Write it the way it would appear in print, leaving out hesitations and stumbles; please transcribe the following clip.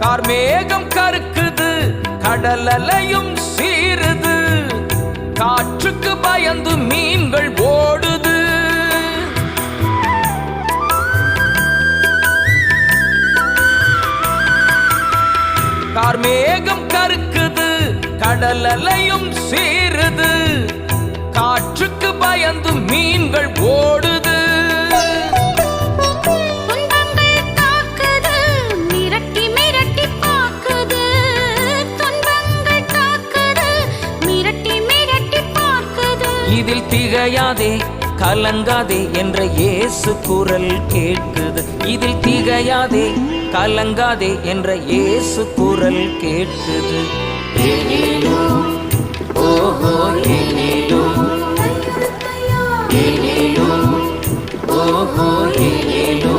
கார்மேகம் கருக்குது, கடல் அலையும் சீருது, காற்றுக்கு பயந்து மீன்கள் ஓடுது. கார்மேகம் கருக்குது, கடல் அலையும் சீருது, காற்றுக்கு பயந்து மீன்கள் ஓடுது. இதில் திகையாதே கலங்காதே என்ற இயேசு குரல் கேட்குது. இதில் திகையாதே கலங்காதே என்ற இயேசு குரல் கேட்குது. ஏலேலோ ஓஹோ ஏலேலோ, ஏலேலோ ஓஹோ ஏலேலோ.